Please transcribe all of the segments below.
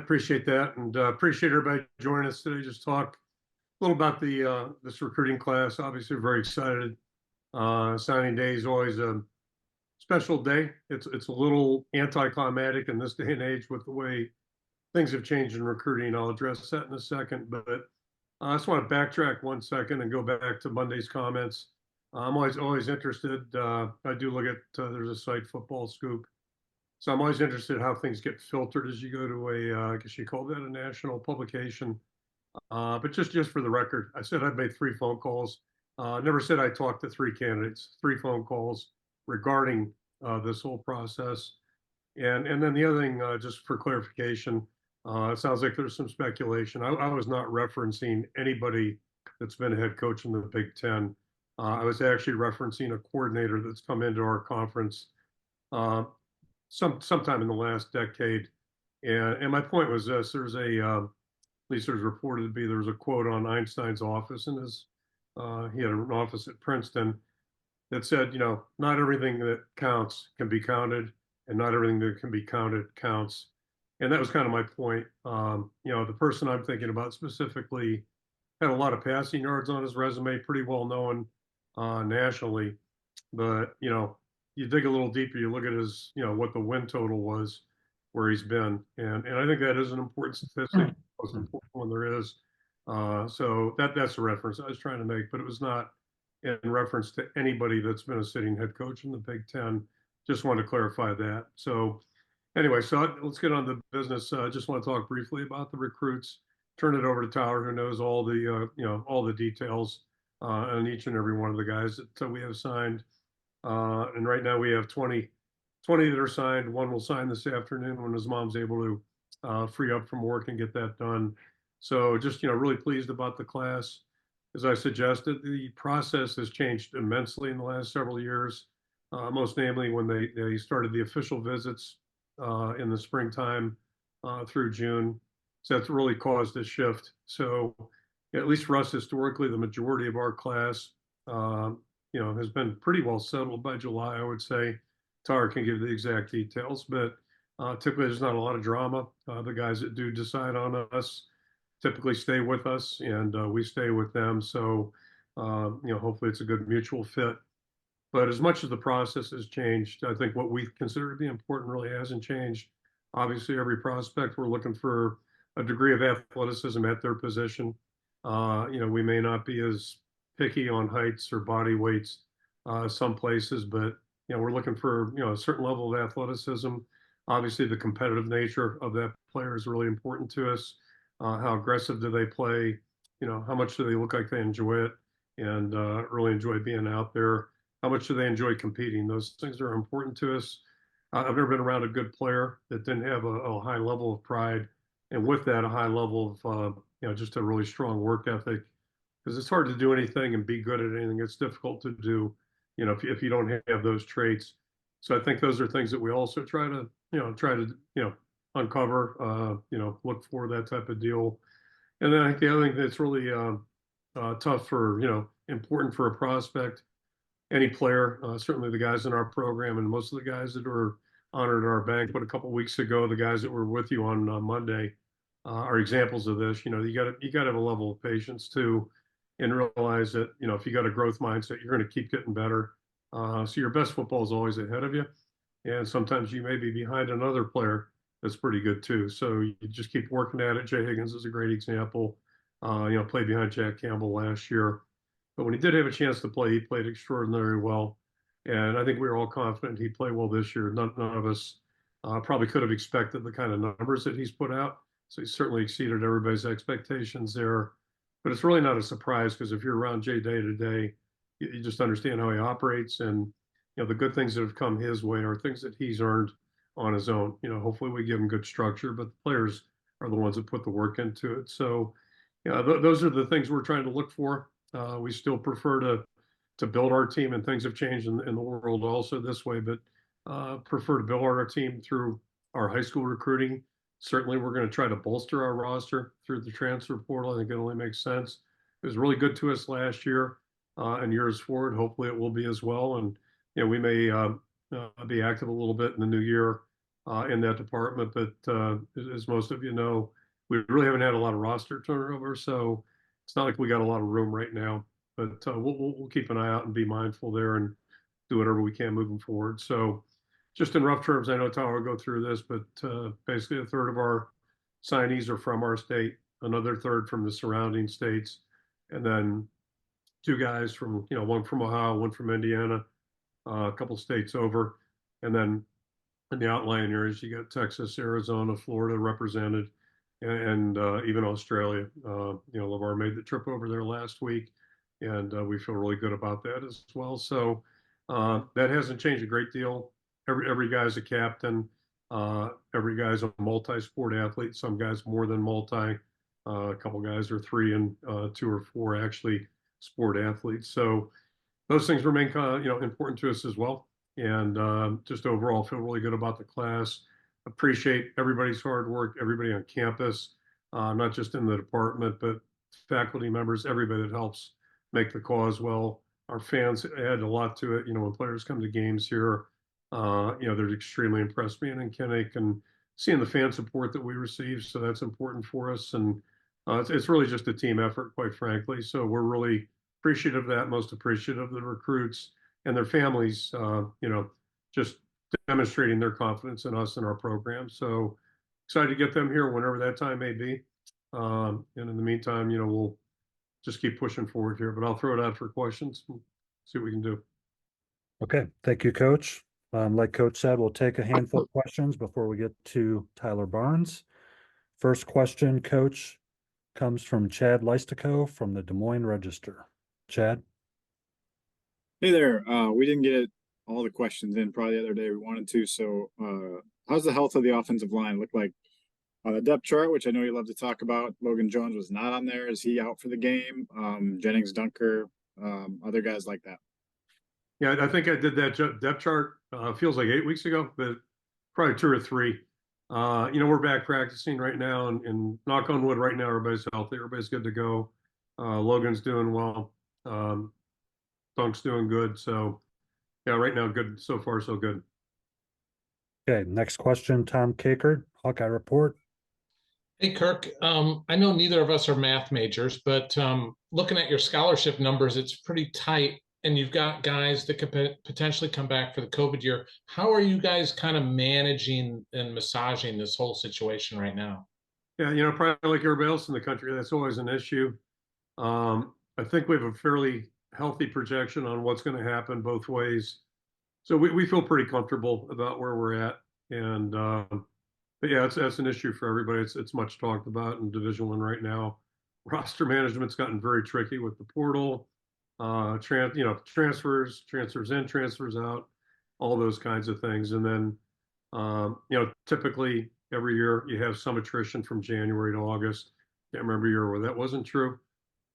appreciate that, and appreciate everybody joining us today. Just talk a little about the this recruiting class. Obviously, we're very excited. Signing day is always a special day. It's a little anticlimactic in this day and age with the way things have changed in recruiting. I'll address that in a second, but I just want to backtrack 1 second and go back to Monday's comments. I'm always interested. I do look at there's a site, Football Scoop. So I'm always interested how things get filtered as you go to I guess you call that a national publication. But just for the record, I said I've made 3 phone calls. Never said I talked to 3 candidates. 3 phone calls regarding this whole process. And then the other thing, just for clarification, it sounds like there's some speculation. I was not referencing anybody that's been a head coach in the Big Ten. I was actually referencing a coordinator that's come into our conference sometime in the last decade. And my point was this: there's at least there's reported to be there was a quote on Einstein's office in his he had an office at Princeton that said, not everything that counts can be counted, and not everything that can be counted counts. And that was kind of my point. The person I'm thinking about specifically had a lot of passing yards on his resume, pretty well known nationally. But you dig a little deeper, you look at his, what the win total was, where he's been, and I think that is an important statistic, most important one there is. So that's the reference I was trying to make, but it was not in reference to anybody that's been a sitting head coach in the Big Ten. Just want to clarify that. So anyway, so let's get on to business. I just want to talk briefly about the recruits. Turn it over to Tyler, who knows all the all the details on each and every one of the guys that we have signed. And right now we have 20 that are signed. One will sign this afternoon when his mom's able to free up from work and get that done. So just, really pleased about the class. As I suggested, the process has changed immensely in the last several years, most namely when they started the official visits in the springtime through June. So that's really caused a shift. So at least for us, historically, the majority of our class, has been pretty well settled by July, I would say. Tara can give the exact details, but typically there's not a lot of drama. The guys that do decide on us typically stay with us, and we stay with them. So, hopefully it's a good mutual fit. But as much as the process has changed, I think what we consider to be important really hasn't changed. Obviously, every prospect, we're looking for a degree of athleticism at their position. We may not be as picky on heights or body weights some places, but we're looking for a certain level of athleticism. Obviously, the competitive nature of that player is really important to us. How aggressive do they play? How much do they look like they enjoy it and really enjoy being out there? How much do they enjoy competing? Those things are important to us. I've never been around a good player that didn't have a high level of pride, and with that, a high level of just a really strong work ethic. Because it's hard to do anything and be good at anything. It's difficult to do, if you don't have those traits. So I think those are things that we also try to uncover, look for that type of deal. And then I think the other thing that's really tough for, important for a prospect, any player, certainly the guys in our program and most of the guys that were honored at our banquet a couple of weeks ago, the guys that were with you on Monday are examples of this. You got to have a level of patience too, and realize that, if you got a growth mindset, you're going to keep getting better. So your best football is always ahead of you. And sometimes you may be behind another player that's pretty good too. So you just keep working at it. Jay Higgins is a great example. Played behind Jack Campbell last year. But when he did have a chance to play, he played extraordinarily well. And I think we were all confident he'd play well this year. None of us probably could have expected the kind of numbers that he's put out. So he certainly exceeded everybody's expectations there. But it's really not a surprise, because if you're around Jay day to day, you just understand how he operates. And, the good things that have come his way are things that he's earned on his own. Hopefully we give him good structure, but the players are the ones that put the work into it. So, those are the things we're trying to look for. We still prefer to build our team, and things have changed in the world also this way, but prefer to build our team through our high school recruiting. Certainly, we're going to try to bolster our roster through the transfer portal. I think it only makes sense. It was really good to us last year and years forward. Hopefully, it will be as well. And we may be active a little bit in the new year in that department. But as most of you know, we really haven't had a lot of roster turnover, so it's not like we got a lot of room right now. But we'll keep an eye out and be mindful there and do whatever we can moving forward. So, just in rough terms, I know Tyler will go through this, but basically a third of our signees are from our state, another third from the surrounding states, and then two guys from, one from Ohio, one from Indiana, a couple states over, and then in the outlying areas, you got Texas, Arizona, Florida represented, and even Australia. LeVar made the trip over there last week, and we feel really good about that as well. So that hasn't changed a great deal. Every guy's a captain. Every guy's a multi-sport athlete. Some guys more than multi. A couple guys are three and two or four actually sport athletes. So those things remain important to us as well. And just overall feel really good about the class. Appreciate everybody's hard work, everybody on campus, not just in the department, but faculty members, everybody that helps make the cause well. Our fans add a lot to it. When players come to games here, they're extremely impressed being in Kinnick and seeing the fan support that we receive. So that's important for us. And it's really just a team effort, quite frankly. So we're really appreciative of that, most appreciative of the recruits and their families, just demonstrating their confidence in us and our program. So excited to get them here whenever that time may be. And in the meantime, we'll just keep pushing forward here, but I'll throw it out for questions and see what we can do. Okay, thank you, Coach. Like Coach said, we'll take a handful of questions before we get to Tyler Barnes. First question, Coach, comes from Chad Leistico from the Des Moines Register. Chad? Hey there. We didn't get all the questions in probably the other day we wanted to. So how's the health of the offensive line? Look like on the depth chart, which I know you love to talk about, Logan Jones was not on there. Is he out for the game? Jennings Dunker, other guys like that. Yeah, I think I did that depth chart, feels like 8 weeks ago, but probably 2 or 3. We're back practicing right now, and knock on wood, right now everybody's healthy, everybody's good to go. Logan's doing well. Dunk's doing good. So yeah, right now good. So far, so good. Okay, next question, Tom Kakert, Hawkeye Report. Hey, Kirk. I know neither of us are math majors, but looking at your scholarship numbers, it's pretty tight, and you've got guys that could potentially come back for the COVID year. How are you guys kind of managing and massaging this whole situation right now? Yeah, probably like everybody else in the country, that's always an issue. I think we have a fairly healthy projection on what's going to happen both ways. So we feel pretty comfortable about where we're at. And but yeah, that's an issue for everybody. It's much talked about in Division I right now. Roster management's gotten very tricky with the portal, transfers in, transfers out, all those kinds of things. And then typically every year you have some attrition from January to August. Can't remember a year where that wasn't true.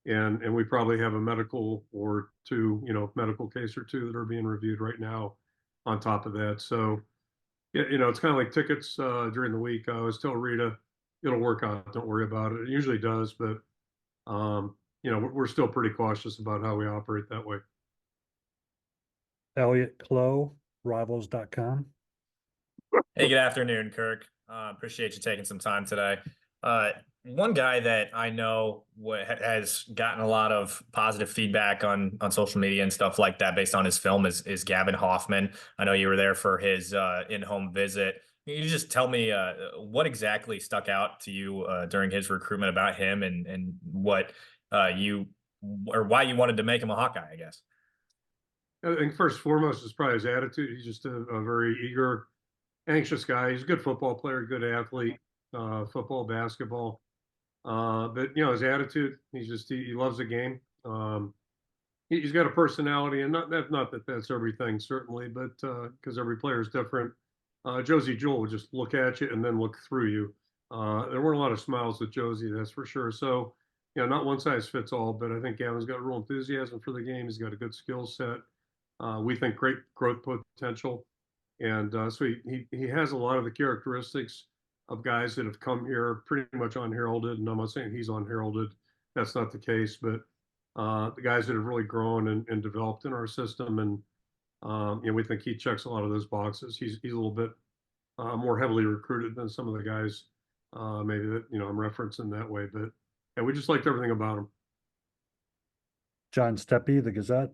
And we probably have a medical or two, medical case or two that are being reviewed right now on top of that. So yeah, it's kind of like tickets during the week. I always tell Rita, it'll work out. Don't worry about it. It usually does, but we're still pretty cautious about how we operate that way. Elliot Clough, Rivals.com. Hey, good afternoon, Kirk. Appreciate you taking some time today. One guy that I know has gotten a lot of positive feedback on social media and stuff like that based on his film is Gavin Hoffman. I know you were there for his in-home visit. Can you just tell me what exactly stuck out to you during his recruitment about him and what why you wanted to make him a Hawkeye, I guess? I think first and foremost is probably his attitude. He's just a very eager, anxious guy. He's a good football player, good athlete, football, basketball. But his attitude, he loves the game. He's got a personality, and not that that's everything, certainly, but because every player is different. Josie Jewell would just look at you and then look through you. There weren't a lot of smiles with Josie, that's for sure. So, not one size fits all, but I think Gavin's got real enthusiasm for the game. He's got a good skill set. We think great growth potential. And so he has a lot of the characteristics of guys that have come here pretty much unheralded. And I'm not saying he's unheralded. That's not the case. But the guys that have really grown and developed in our system. And we think he checks a lot of those boxes. He's a little bit more heavily recruited than some of the guys, maybe that, I'm referencing that way. But yeah, we just liked everything about them. John Steppe, the Gazette.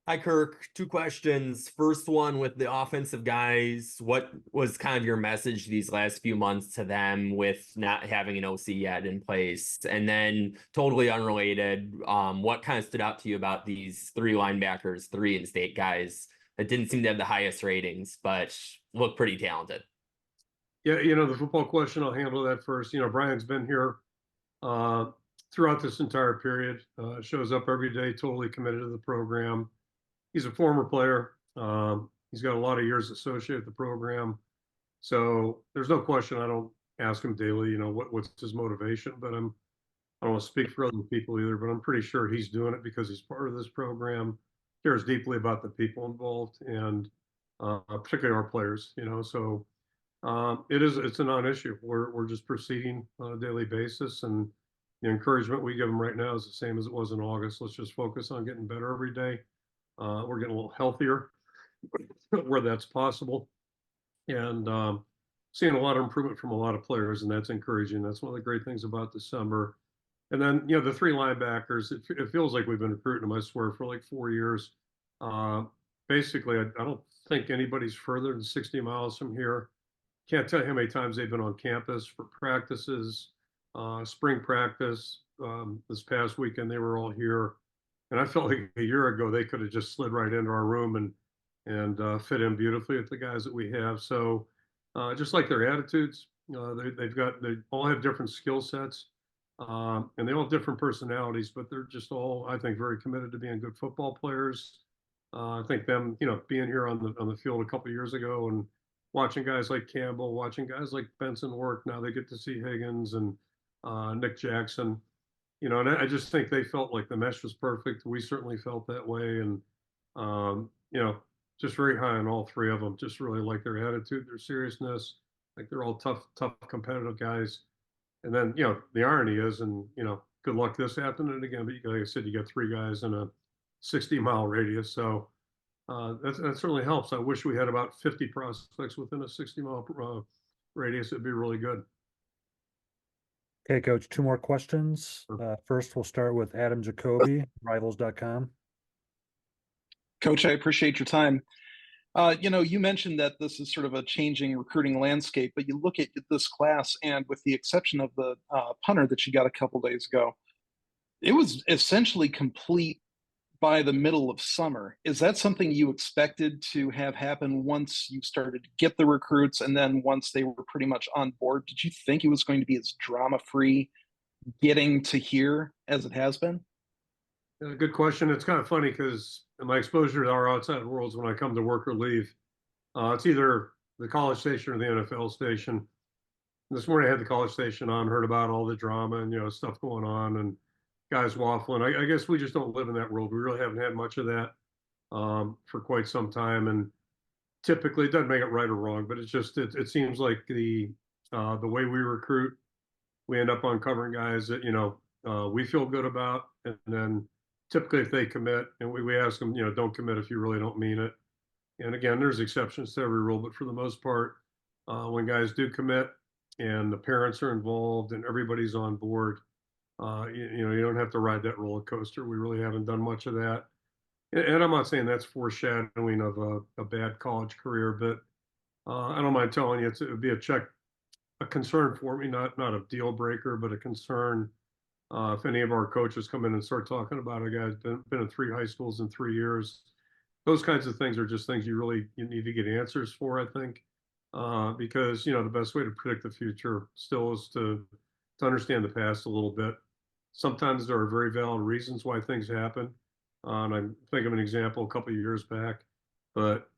Hi, Kirk. Two questions. First one with the offensive guys. What was kind of your message these last few months to them with not having an OC yet in place? And then totally unrelated, what kind of stood out to you about these three linebackers, three in-state guys that didn't seem to have the highest ratings, but look pretty talented? Yeah, the football question, I'll handle that first. Brian's been here throughout this entire period, shows up every day, totally committed to the program. He's a former player. He's got a lot of years associated with the program. So there's no question. I don't ask him daily, what's his motivation, but I don't want to speak for other people either, but I'm pretty sure he's doing it because he's part of this program, cares deeply about the people involved, and particularly our players, so it's a non-issue. We're just proceeding on a daily basis, and the encouragement we give them right now is the same as it was in August. Let's just focus on getting better every day. We're getting a little healthier where that's possible, and seeing a lot of improvement from a lot of players, and that's encouraging. That's one of the great things about December. And then, the three linebackers, it feels like we've been recruiting them, I swear, for like 4 years. Basically, I don't think anybody's further than 60 miles from here. Can't tell you how many times they've been on campus for practices, spring practice. This past weekend, they were all here. And I felt like a year ago they could have just slid right into our room and fit in beautifully with the guys that we have. So just like their attitudes, they all have different skill sets, and they all have different personalities, but they're just all, I think, very committed to being good football players. I think them, being here on the field a couple of years ago and watching guys like Campbell, watching guys like Benson work. Now they get to see Higgins and Nick Jackson. And I just think they felt like the mesh was perfect. We certainly felt that way. And, just very high on all three of them. Just really like their attitude, their seriousness. Like they're all tough, competitive guys. And then, the irony is, and, good luck this happening again. But like I said, you got three guys in a 60-mile radius. So that certainly helps. I wish we had about 50 prospects within a 60-mile radius. It'd be really good. Okay, Coach, two more questions. First, we'll start with Adam Jacoby, Rivals.com. Coach, I appreciate your time. You mentioned that this is sort of a changing recruiting landscape, but you look at this class, and with the exception of the punter that you got a couple days ago, it was essentially complete by the middle of summer. Is that something you expected to have happen once you started to get the recruits, and then once they were pretty much on board? Did you think it was going to be as drama-free getting to here as it has been? Yeah, good question. It's kind of funny because my exposure to our outside worlds when I come to work or leave, it's either the college station or the NFL station. This morning I had the college station on, heard about all the drama and stuff going on and guys waffling. I guess we just don't live in that world. We really haven't had much of that for quite some time, and typically it doesn't make it right or wrong, but it's just it seems like the way we recruit, we end up uncovering guys that we feel good about, and then typically if they commit, and we ask them, don't commit if you really don't mean it. And again, there's exceptions to every rule, but for the most part, when guys do commit and the parents are involved and everybody's on board, you don't have to ride that roller coaster. We really haven't done much of that. And I'm not saying that's foreshadowing of a bad college career, but I don't mind telling you, it would be a concern for me, not a deal breaker, but a concern. If any of our coaches come in and start talking about a guy who's been in 3 high schools in 3 years, those kinds of things are just things you need to get answers for, I think, because the best way to predict the future still is to understand the past a little bit. Sometimes there are very valid reasons why things happen, and I think of an example a couple of years back. But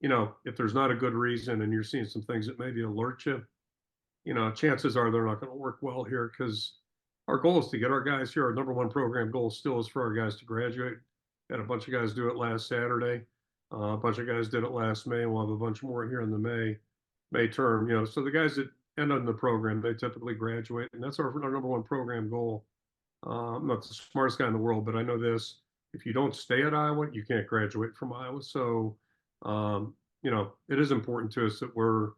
if there's not a good reason and you're seeing some things that maybe alert you, chances are they're not going to work well here, because our goal is to get our guys here. Our number one program goal still is for our guys to graduate. Had a bunch of guys do it last Saturday. A bunch of guys did it last May. We'll have a bunch more here in the May term. So the guys that end up in the program, they typically graduate, and that's our number one program goal. I'm not the smartest guy in the world, but I know this: if you don't stay at Iowa, you can't graduate from Iowa. So, it is important to us that we're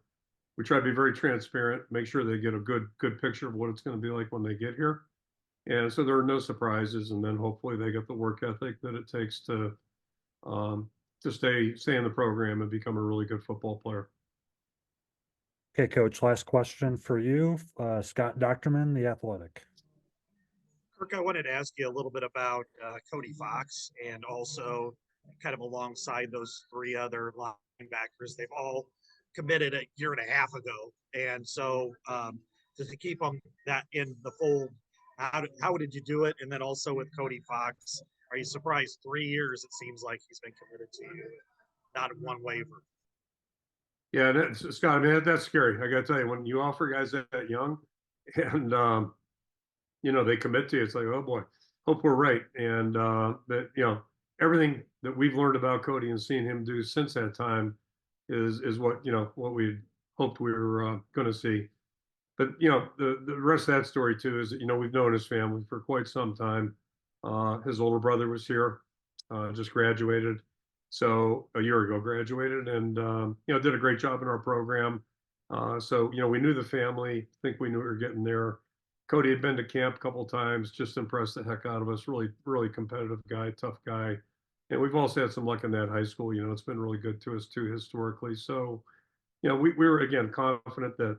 we try to be very transparent, make sure they get a good picture of what it's going to be like when they get here. And so there are no surprises, and then hopefully they get the work ethic that it takes to stay in the program and become a really good football player. Okay, Coach, last question for you. Scott Doctorman, The Athletic. Kirk, I wanted to ask you a little bit about Cody Fox, and also kind of alongside those three other linebackers. They've all committed a year and a half ago. And so just to keep them that in the fold, how did you do it? And then also with Cody Fox, are you surprised 3 years it seems like he's been committed to you, not one waiver? Yeah, Scott, I mean, that's scary. I got to tell you, when you offer guys that young and, they commit to you, it's like, oh boy, hope we're right. And that, everything that we've learned about Cody and seen him do since that time is what we hoped we were going to see. But, the rest of that story too is that, we've known his family for quite some time. His older brother was here, just graduated. So a year ago graduated, and, did a great job in our program. So, we knew the family, think we knew we were getting there. Cody had been to camp a couple of times, just impressed the heck out of us. Really, really competitive guy, tough guy. And we've also had some luck in that high school. It's been really good to us too, historically. So, we were, again, confident that,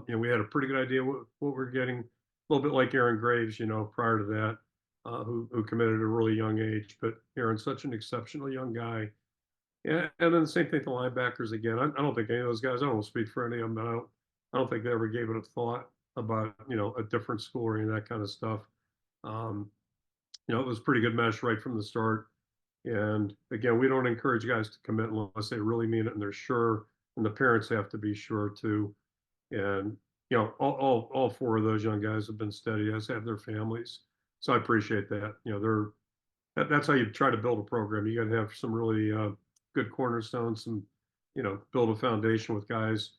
we had a pretty good idea what we're getting. A little bit like Aaron Graves, prior to that, who committed at a really young age. But Aaron's such an exceptional young guy. Yeah, and then the same thing to linebackers again. I don't think any of those guys, I don't want to speak for any of them, but I don't think they ever gave it a thought about, a different school or any of that kind of stuff. It was pretty good mesh right from the start. And again, we don't encourage guys to commit unless they really mean it and they're sure, and the parents have to be sure too. And all four of those young guys have been steady, as have their families. So I appreciate that. That's how you try to build a program. You got to have some really good cornerstones, some build a foundation with guys.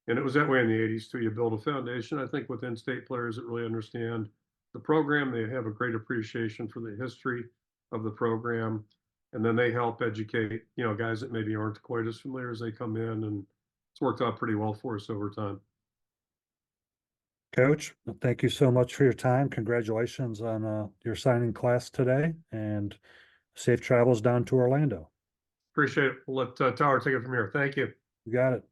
And it was that way in the 80s too. You build a foundation, I think, with in-state players that really understand the program. They have a great appreciation for the history of the program. And then they help educate, guys that maybe aren't quite as familiar as they come in. And it's worked out pretty well for us over time. Coach, thank you so much for your time. Congratulations on your signing class today, and safe travels down to Orlando. Appreciate it. We'll let Tower take it from here. Thank you. You got it.